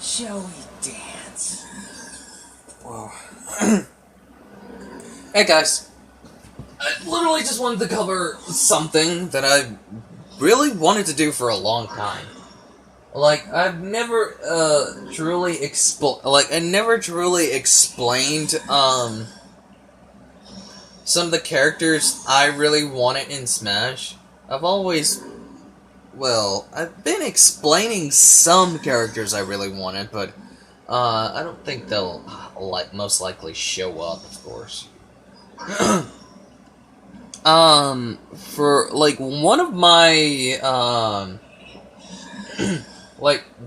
Shall we dance? Whoa. Hey guys. I literally just wanted to cover something that I really wanted to do for a long time. Like, I've never, truly explained, some of the characters I really wanted in Smash. I've been explaining some characters I really wanted, but, I don't think they'll, most likely show up, of course. For, one of my,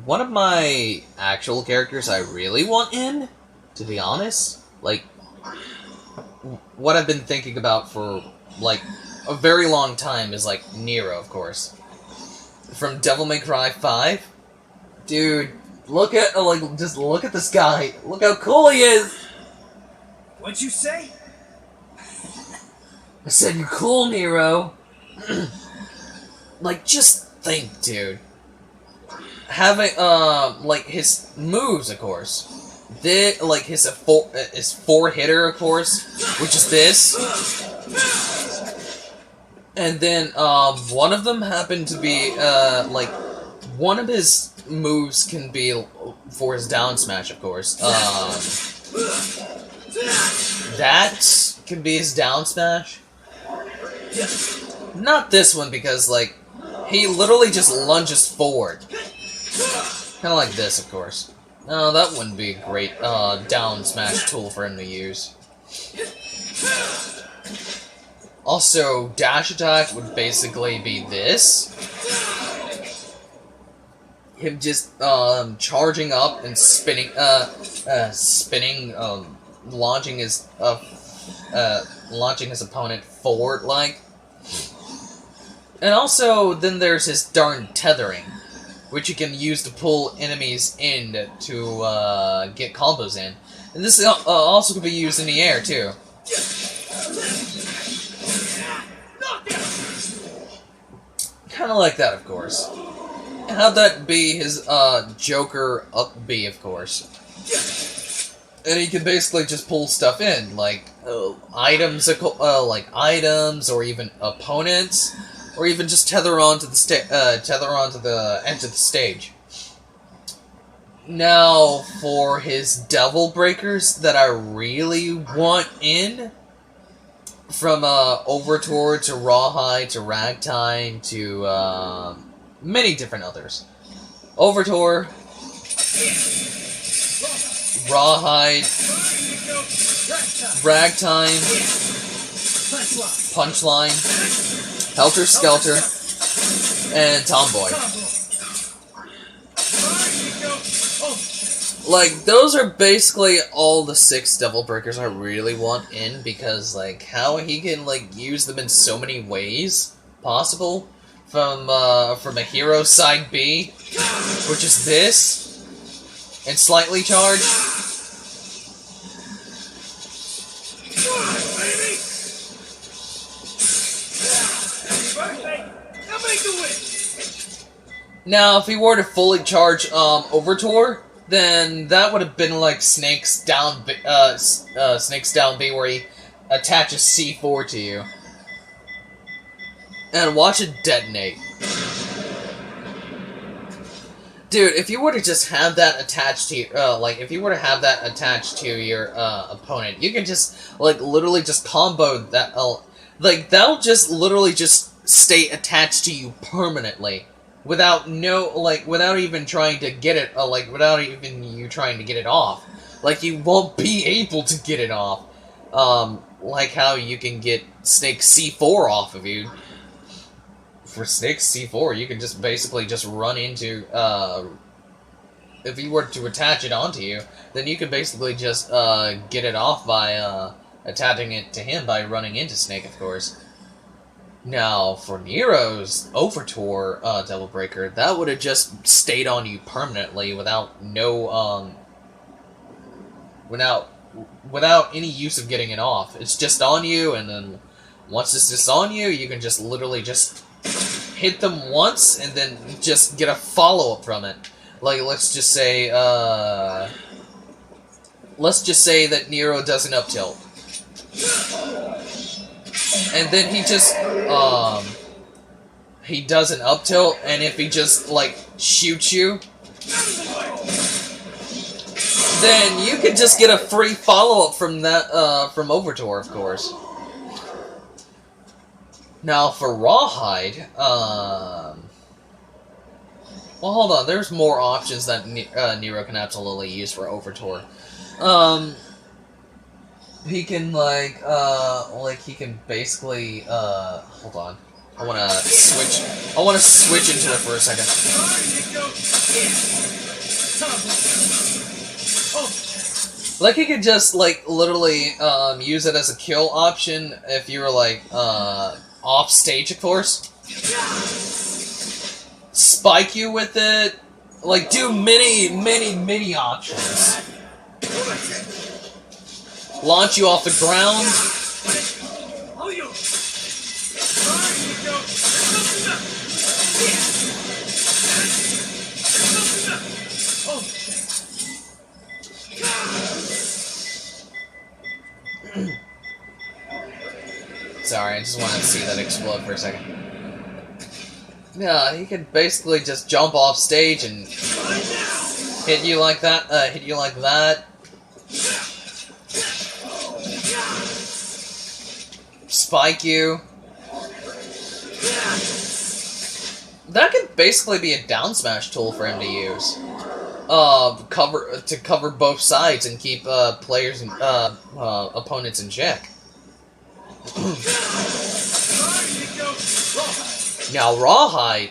one of my actual characters I really want in, to be honest, what I've been thinking about for, a very long time is, Nero, of course. From Devil May Cry 5. Dude, look at, just look at this guy. Look how cool he is! What'd you say? I said, you're cool, Nero. Just think, dude. Having, his moves, of course. His four-hitter, of course, which is this. And then, one of them happened to be, one of his moves can be for his down smash, of course. That can be his down smash. Not this one, because, he literally just lunges forward. Kinda like this, of course. No, that wouldn't be a great, down smash tool for him to use. Also, dash attack would basically be this. Him just, charging up and spinning, launching his opponent forward, And also, then there's his darn tethering, which you can use to pull enemies in to, get combos in. And this also can be used in the air, too. Kinda like that, of course. Have that be his, Joker up B, of course. And he can basically just pull stuff in, items, or even opponents, or even just tether onto the edge of the stage. Now, for his Devil Breakers that I really want in, from Overture to Rawhide to Ragtime to many different others. Overture, Rawhide, Ragtime, Punchline, Helter Skelter, and Tomboy. Those are basically all the 6 Devil Breakers I really want in, because, how he can, use them in so many ways possible, from a hero side B, which is this, and slightly charged. Now, if he were to fully charge, Overture, then that would have been Snake's down B, where he attaches C4 to you. And watch it detonate. Dude, if you were to just have that attached to if you were to have that attached to your, opponent, you can just, literally just combo that, that'll just literally just stay attached to you permanently. Without without even trying to get it, without even you trying to get it off. You won't be able to get it off. How you can get Snake C4 off of you. For Snake C4, you can just basically just run into, if you were to attach it onto you, then you can basically just, get it off by, attaching it to him by running into Snake, of course. Now, for Nero's Overture, Devil Breaker, that would have just stayed on you permanently without without any use of getting it off. It's just on you, and then once it's just on you, you can just literally just hit them once, and then just get a follow-up from it. Like, let's just say that Nero does an up tilt. And then he just, he does an up tilt, and if he just, like, shoots you, then you could just get a free follow-up from that, from Overture, of course. Now, for Rawhide, well, hold on, there's more options that Nero can absolutely use for Overture. He can, he can basically, hold on. I wanna switch into it for a second. Like, he could just, like, literally, use it as a kill option if you were, like, off stage, of course. Spike you with it. Like, do many options. Launch you off the ground. Sorry, I just wanted to see that explode for a second. Yeah, he could basically just jump off stage and hit you like that, Spike you. That could basically be a down smash tool for him to use. Cover both sides and keep players and opponents in check. Now, Rawhide,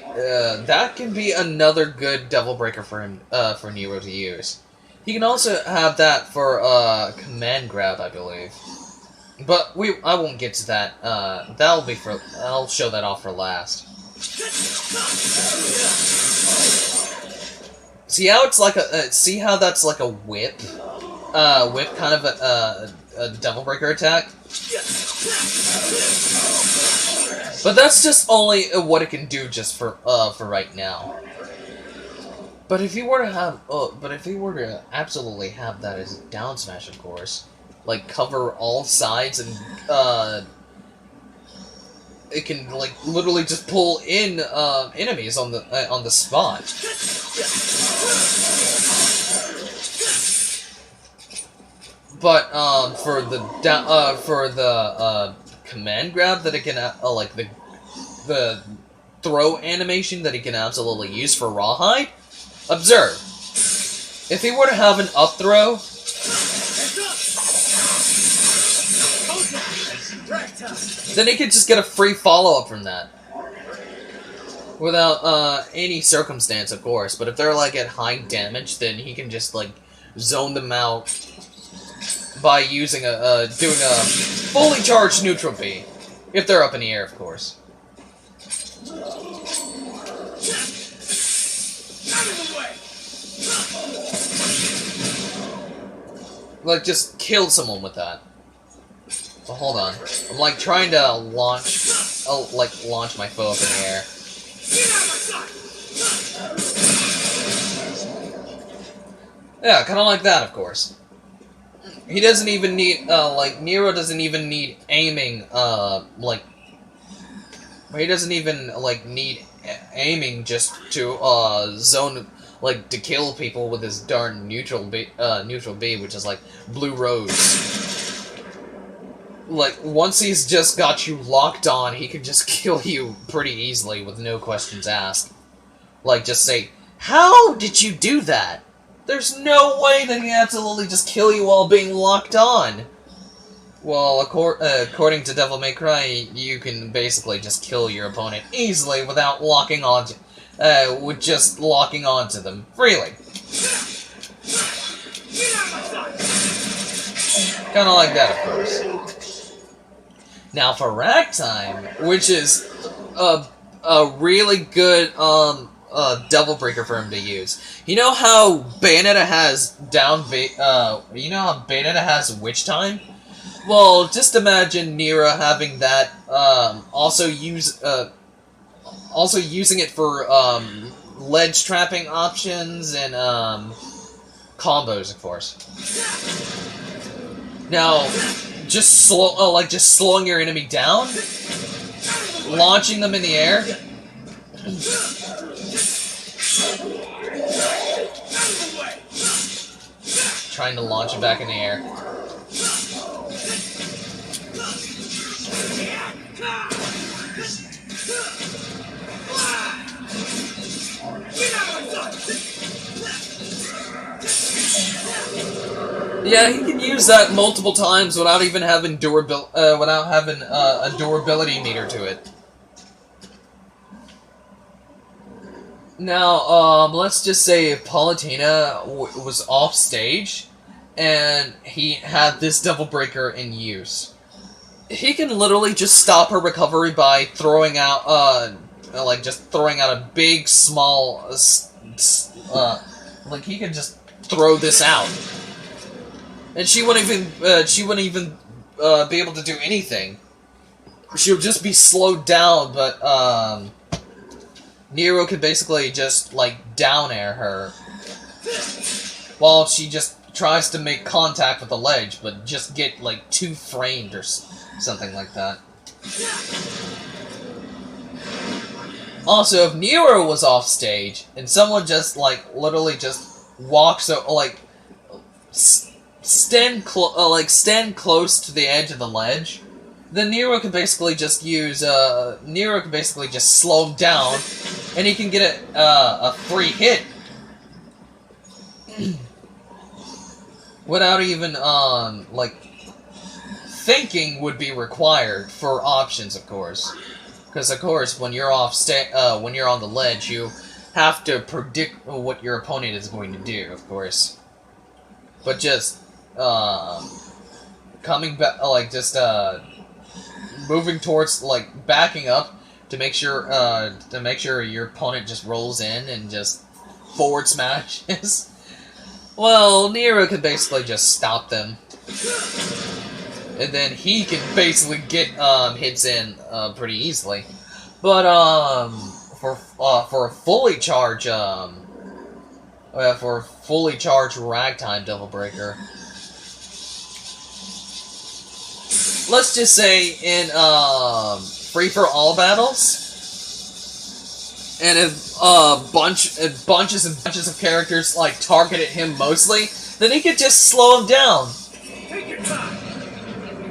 that can be another good Devil Breaker for him, for Nero to use. He can also have that for Command Grab, I believe. But I won't get to that. That'll be for. I'll show that off for last. See how it's like a. See how that's like a whip. Whip kind of a Devil Breaker attack. But that's just only what it can do just for right now. But if you were to have, absolutely have that as a down smash, of course, like cover all sides and it can like literally just pull in enemies on the spot. But for the command grab that it can like the throw animation that he can absolutely use for Rawhide. Observe. If he were to have an up throw, then he could just get a free follow-up from that. Without any circumstance, of course. But if they're like at high damage, then he can just like zone them out by using doing a fully charged neutral B. If they're up in the air, of course. Like, just kill someone with that. Well, hold on. I'm, like, trying to launch my foe up in the air. Yeah, kind of like that, of course. He doesn't even need, Nero doesn't even need aiming, he doesn't even, need aiming just to, zone, to kill people with his darn neutral B, which is, Blue Rose. Once he's just got you locked on, he can just kill you pretty easily with no questions asked. Just say, how did you do that? There's no way that he can absolutely just kill you while being locked on. Well, according to Devil May Cry, you can basically just kill your opponent easily without locking on with just locking onto them freely. Kind of like that, of course. Now for Ragtime, which is a really good Devil Breaker for him to use. You know how Bayonetta has you know how Bayonetta has Witch Time? Well, just imagine Nero having that, also using it for ledge trapping options and combos, of course. Now, just slowing your enemy down, launching them in the air. Trying to launch it back in the air. Yeah, he can use that multiple times without even having a durability meter to it. Now, let's just say if Palutena was off stage, and he had this Devil Breaker in use. He can literally just stop her recovery by throwing out, just throwing out a big, small, he can just throw this out. And she wouldn't even be able to do anything. She'll just be slowed down, but, Nero can basically just, down air her. While she just tries to make contact with the ledge, but just get, 2 framed or something like that. Also, if Nero was off stage, and someone just, literally just walks, stand close to the edge of the ledge, then Nero can basically just slow him down, and he can get a free hit. Without even, thinking would be required for options, of course. Because, of course, when you're on the ledge, you have to predict what your opponent is going to do, of course. But just, coming back, moving towards, backing up to make sure your opponent just rolls in and just forward smashes. Well, Nero can basically just stop them. And then he can basically get hits in pretty easily. But for a fully charged ragtime Devil Breaker, let's just say in free-for-all battles, and if bunches and bunches of characters targeted him mostly, then he could just slow him down. Take your time.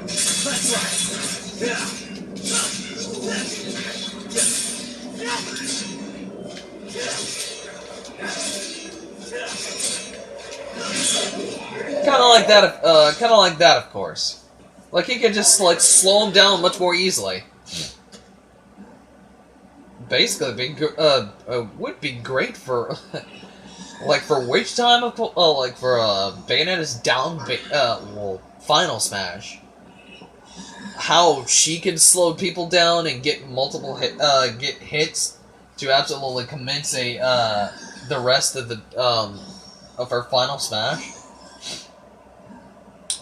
That's right. Yeah. Kind of like that, of course. He could just slow him down much more easily. Basically, would be great for for Witch Time, for Bayonetta's down final smash. How she can slow people down and get multiple hits to absolutely commence the rest of the of her final smash.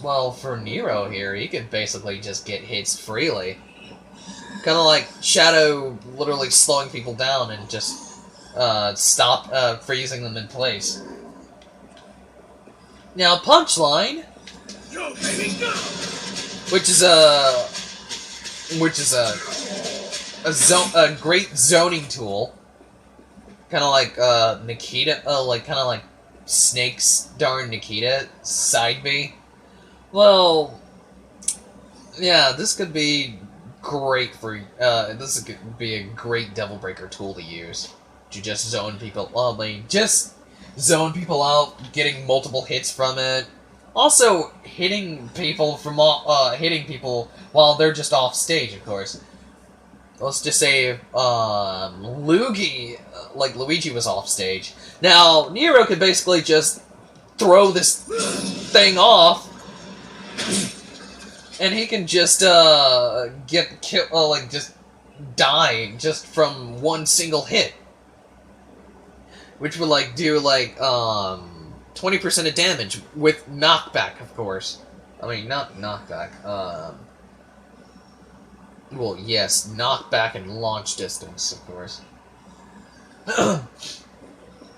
Well, for Nero here, he could basically just get hits freely. Kind of like Shadow literally slowing people down and just stop freezing them in place. Now, Punchline, Go, baby, go. which is a great zoning tool, kind of like Nikita, kind of like Snake's darn Nikita side B. Well, yeah, this could be great for this could be a great Devil Breaker tool to use to just zone people. Just zone people out, getting multiple hits from it. Also, hitting people while they're just off stage, of course. Let's just say Luigi was off stage. Now Nero could basically just throw this thing off. And he can just get killed, just die just from one single hit, which would do 20% of damage with knockback, of course. I mean, not knockback. Well, yes, knockback and launch distance, of course.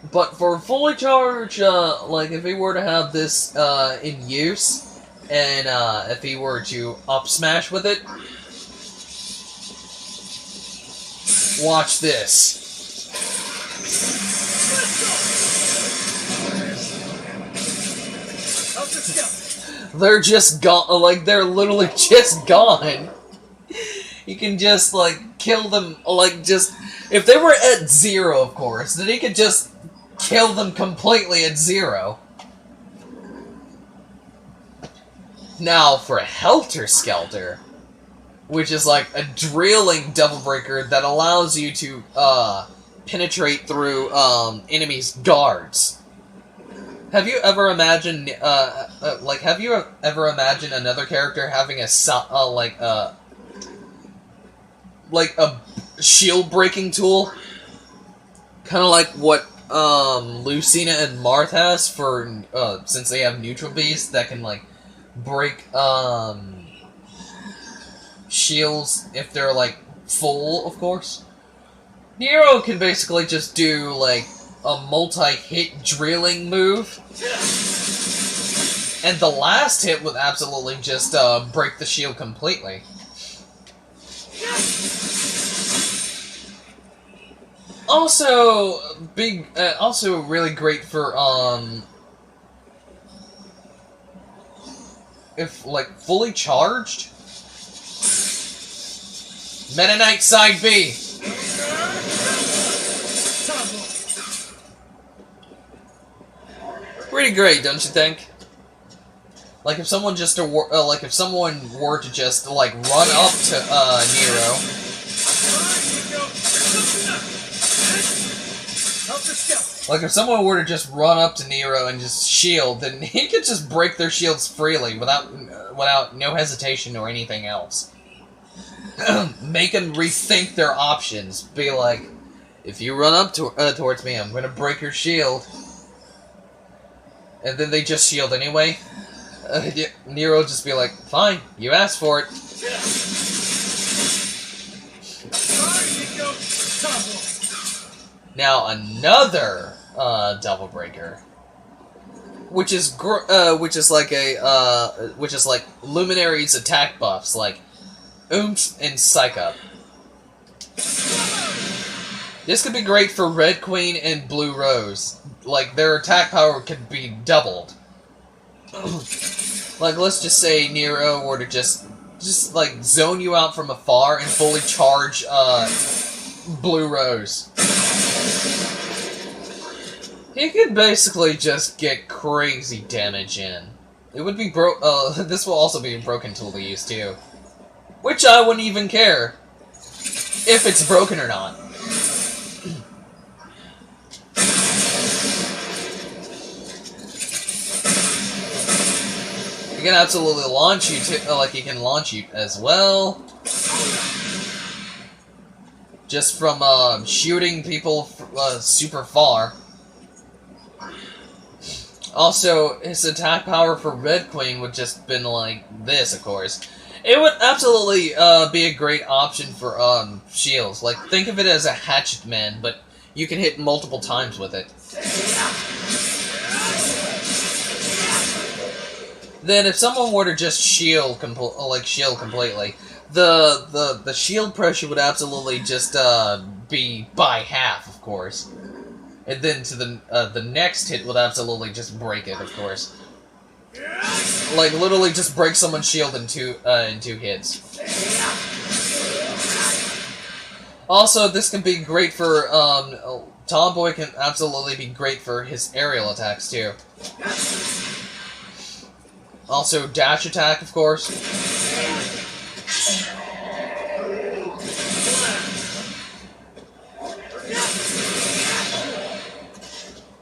But for fully charged, like if he were to have this in use, and if he were to up smash with it, watch this. They're just gone. Like they're literally just gone. You can just like kill them. Like just if they were at 0, of course, then he could just kill them completely at 0. Now for Helter Skelter, which is like a drilling Devil Breaker that allows you to penetrate through enemies' guards. Have you ever imagined have you ever imagined another character having a shield breaking tool? Kind of like what Lucina and Marth has for since they have neutral beasts that can like break shields if they're like full, of course. Nero can basically just do like a multi-hit drilling move, and the last hit would absolutely just break the shield completely. Also, also really great for if like fully charged. Meta Knight side B. Pretty great, don't you think? Like if someone just if someone were to just like run up to Nero. Like if someone were to just run up to Nero and just shield, then he could just break their shields freely without no hesitation or anything else. Make them rethink their options. Be like, if you run up towards me, I'm gonna break your shield. And then they just shield anyway. Nero just be like, fine, you asked for it. Now another Devil Breaker, which is like Luminary's attack buffs, like Oomph and Psych Up. This could be great for Red Queen and Blue Rose. Like, their attack power could be doubled. Like, let's just say Nero were to just like, zone you out from afar and fully charge, Blue Rose. He could basically just get crazy damage in. It would be this will also be a broken tool to use, too. Which I wouldn't even care if it's broken or not. He can absolutely launch you too, like he can launch you as well. Just from shooting people super far. Also, his attack power for Red Queen would just been like this, of course. It would absolutely be a great option for shields. Like, think of it as a hatchet man, but you can hit multiple times with it. Then, if someone were to just shield completely, the shield pressure would absolutely just be by half, of course. And then to the next hit would absolutely just break it, of course. Like literally just break someone's shield in two hits. Also, this can be great for Tomboy can absolutely be great for his aerial attacks too. Also, dash attack, of course.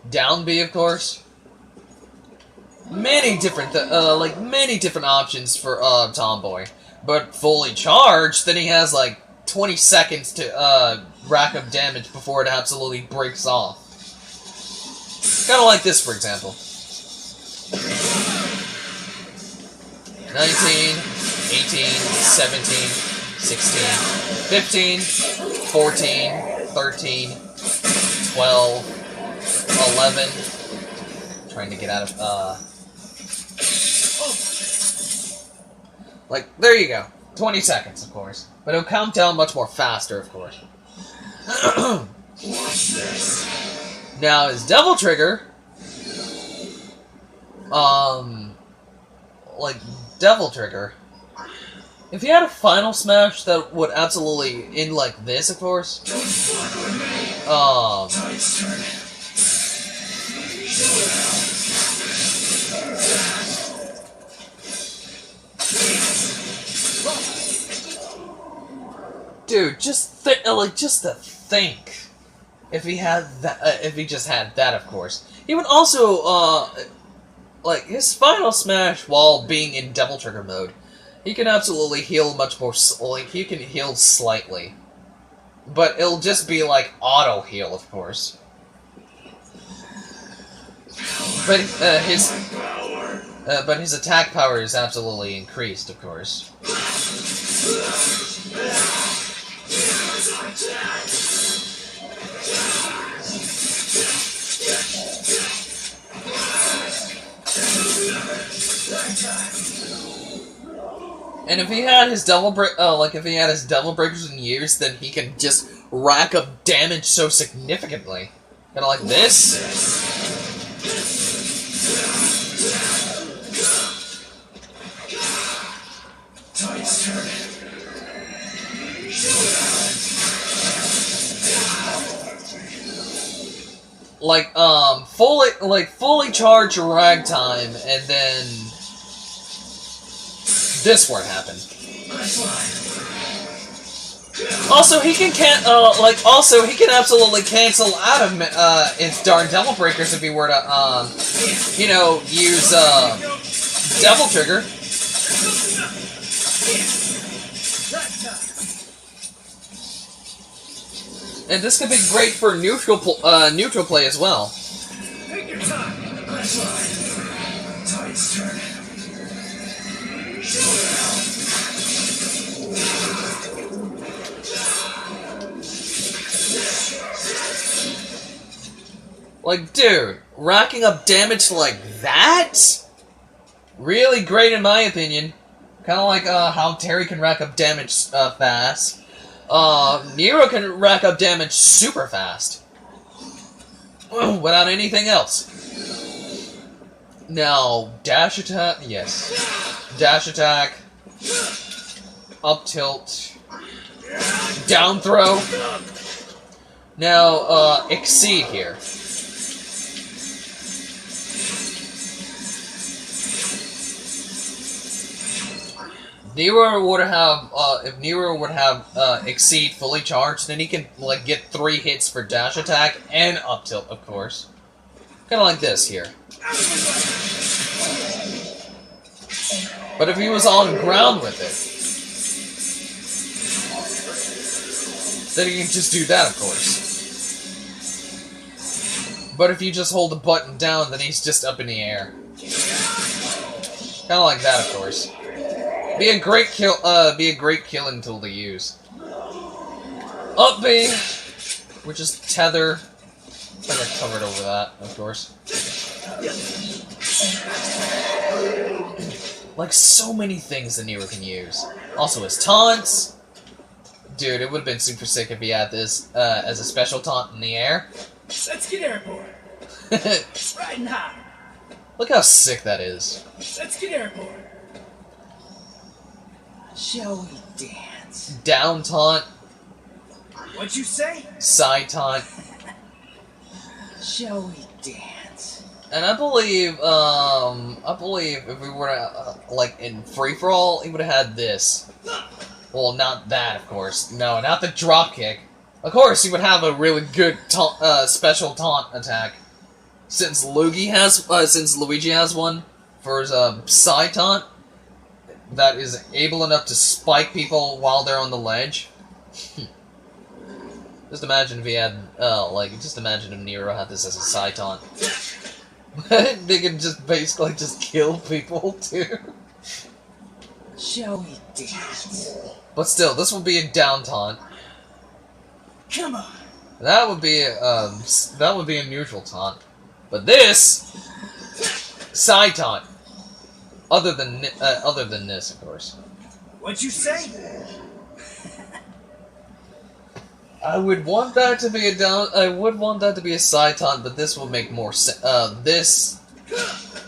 Down B, of course. Many different options for Tomboy. But fully charged, then he has like 20 seconds to rack up damage before it absolutely breaks off. Kind of like this, for example. 19, 18, 17, 16, 15, 14, 13, 12, 11. Trying to get out of, like, there you go. 20 seconds, of course. But it'll count down much more faster, of course. Watch this. Now, his Devil Trigger, like, Devil Trigger, if he had a Final Smash that would absolutely end like this, of course, Don't fuck with me. Tide's turning. dude, just to think, if he had that, if he just had that, of course, he would also, like, his Final Smash while being in Devil Trigger mode, he can absolutely heal much more, like, he can heal slightly. But it'll just be, like, auto-heal, of course. But, his attack power is absolutely increased, of course. And if he had his Devil Breakers in years, then he can just rack up damage so significantly. Kinda like this. Tide's turning. Like, fully charge ragtime, and then this won't happen. Also, he can absolutely cancel out of its darn Devil Breakers if he were to, you know, use Devil Trigger. And this could be great for neutral play as well. Take your time. Tide's turning. Like, dude, racking up damage like that? Really great in my opinion. Kind of like how Terry can rack up damage fast. Nero can rack up damage super fast. Without anything else. Now, dash attack, yes. Dash attack. Up tilt. Down throw. Now, exceed here. Nero would have, if Nero would have, exceed fully charged, then he can, like, get 3 hits for dash attack and up tilt, of course. Kinda like this here. But if he was on ground with it, then he can just do that, of course. But if you just hold the button down, then he's just up in the air. Kinda like that, of course. Be a great killing tool to use. Up B, which is tether. I think I covered over that, of course. Like so many things that Nero can use. Also his taunts. Dude, it would have been super sick if he had this as a special taunt in the air. Let's get airborne. Riding high. Look how sick that is. Let's get airborne. Shall we dance? Down taunt. What'd you say? Side taunt. Shall we dance? And I believe if we were to, like, in free-for-all, he would have had this. Well, not that, of course. No, not the drop kick. Of course, he would have a really good special taunt attack. Since Luigi has one for his side taunt that is able enough to spike people while they're on the ledge. Just imagine if he had, just imagine if Nero had this as a side taunt. They could just basically just kill people too. Shall we dance? But still, this will be a down taunt. Come on. That would be a neutral taunt. But this side taunt. Other than this, of course. What'd you say? I would want that to be a side taunt, but this would make more sense. This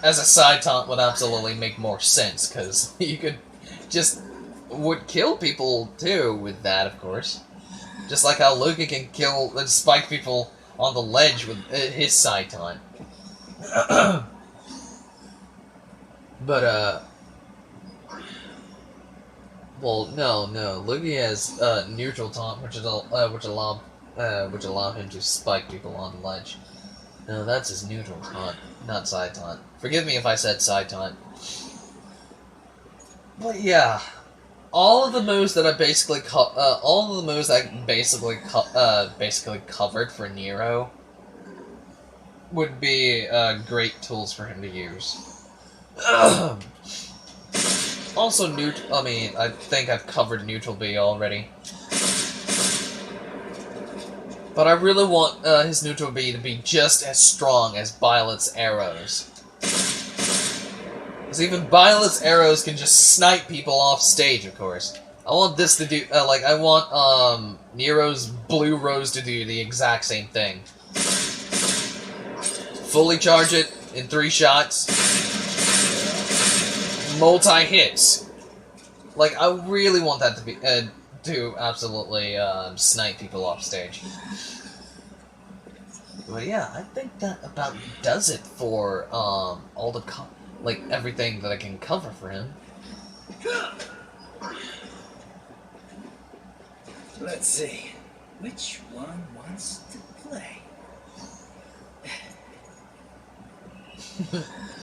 as a side taunt would absolutely make more sense because you could would kill people too with that, of course. Just like how Luca can spike people on the ledge with his side taunt. But well, no. Lugia has neutral taunt, which allow him to spike people on the ledge. No, that's his neutral taunt, not side taunt. Forgive me if I said side taunt. But yeah, all of the moves that I basically covered for Nero would be great tools for him to use. Also, I think I've covered Neutral B already. But I really want his Neutral B to be just as strong as Violet's arrows. Because even Violet's arrows can just snipe people off stage, of course. I want this to do, I want Nero's Blue Rose to do the exact same thing. Fully charge it in 3 shots. Multi-hits. Like, I really want that to be, to absolutely, snipe people off stage. But yeah, I think that about does it for, all the, everything that I can cover for him. Let's see. Which one wants to play?